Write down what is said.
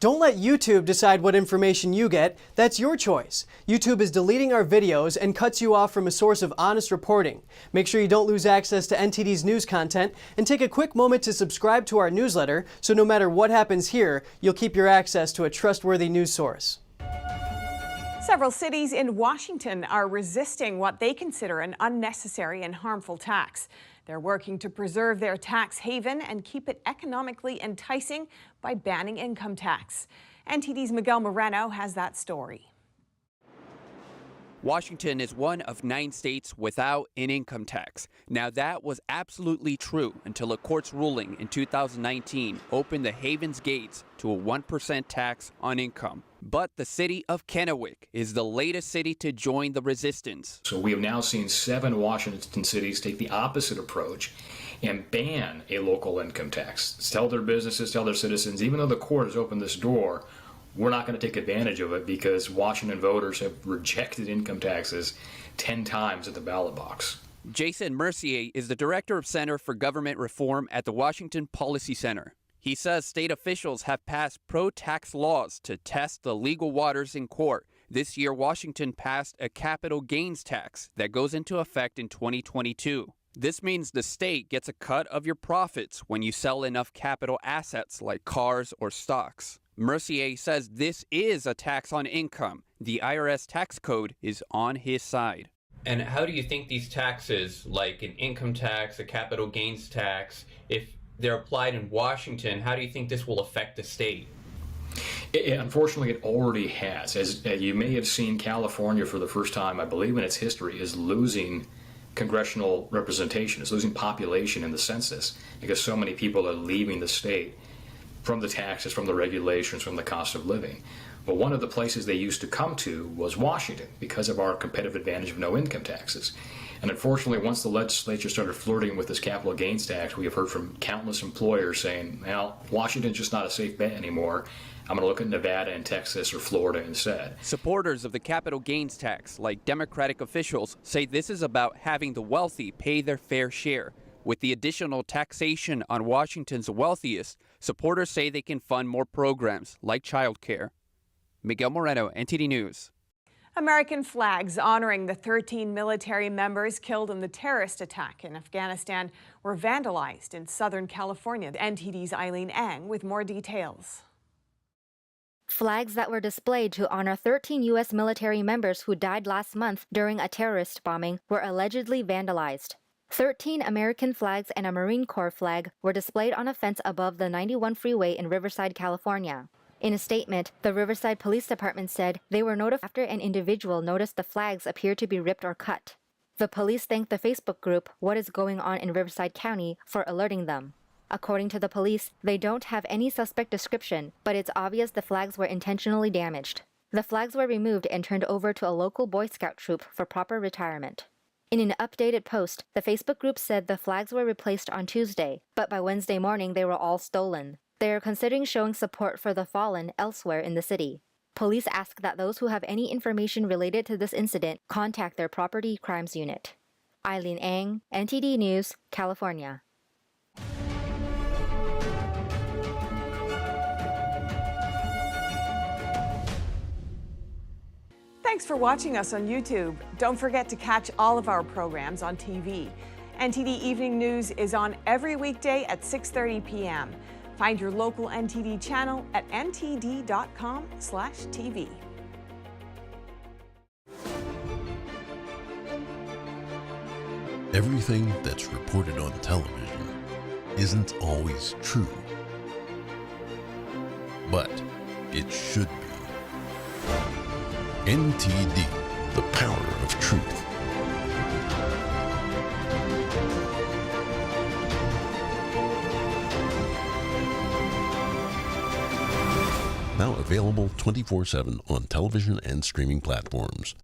Don't let YouTube decide what information you get. That's your choice. YouTube is deleting our videos and cuts you off from a source of honest reporting. Make sure you don't lose access to NTD's news content, and take a quick moment to subscribe to our newsletter so no matter what happens here, you'll keep your access to a trustworthy news source. Several cities in Washington are resisting what they consider an unnecessary and harmful tax. They're working to preserve their tax haven and keep it economically enticing by banning income tax. NTD's Miguel Moreno has that story. Washington is one of 9 states without an income tax. Now, that was absolutely true until a court's ruling in 2019 opened the haven's gates to a 1% tax on income. But the city of Kennewick is the latest city to join the resistance. So we have now seen 7 Washington cities take the opposite approach and ban a local income tax. Tell their businesses, tell their citizens, even though the court has opened this door, we're not going to take advantage of it because Washington voters have rejected income taxes 10 times at the ballot box. Jason Mercier is the director of Center for Government Reform at the Washington Policy Center. He says state officials have passed pro-tax laws to test the legal waters in court. This year, Washington passed a capital gains tax that goes into effect in 2022. This means the state gets a cut of your profits when you sell enough capital assets like cars or stocks. Mercier says this is a tax on income. The IRS tax code is on his side. And how do you think these taxes, like an income tax, a capital gains tax, if they're applied in Washington, how do you think this will affect the state? Unfortunately, it already has. As you may have seen, California, for the first time, I believe in its history, is losing congressional representation. It's losing population in the census because so many people are leaving the state from the taxes, from the regulations, from the cost of living. But one of the places they used to come to was Washington because of our competitive advantage of no income taxes. And unfortunately, once the legislature started flirting with this capital gains tax, we have heard from countless employers saying, well, Washington's just not a safe bet anymore. I'm going to look at Nevada and Texas or Florida instead. Supporters of the capital gains tax, like Democratic officials, say this is about having the wealthy pay their fair share. With the additional taxation on Washington's wealthiest, supporters say they can fund more programs like childcare. Miguel Moreno, NTD News. American flags honoring the 13 military members killed in the terrorist attack in Afghanistan were vandalized in Southern California. NTD's Eileen Ang with more details. Flags that were displayed to honor 13 U.S. military members who died last month during a terrorist bombing were allegedly vandalized. 13 American flags and a Marine Corps flag were displayed on a fence above the 91 freeway in Riverside, California. In a statement, the Riverside Police Department said they were notified after an individual noticed the flags appeared to be ripped or cut. The police thanked the Facebook group What is Going On in Riverside County for alerting them. According to the police, they don't have any suspect description, but it's obvious the flags were intentionally damaged. The flags were removed and turned over to a local Boy Scout troop for proper retirement. In an updated post, the Facebook group said the flags were replaced on Tuesday, but by Wednesday morning they were all stolen. They are considering showing support for the fallen elsewhere in the city. Police ask that those who have any information related to this incident contact their property crimes unit. Eileen Ang, NTD News, California. Thanks for watching us on YouTube. Don't forget to catch all of our programs on TV. NTD Evening News is on every weekday at 6:30 p.m. Find your local NTD channel at ntd.com/TV. Everything that's reported on television isn't always true, but it should be. NTD, the power of truth. Now available 24/7 on television and streaming platforms.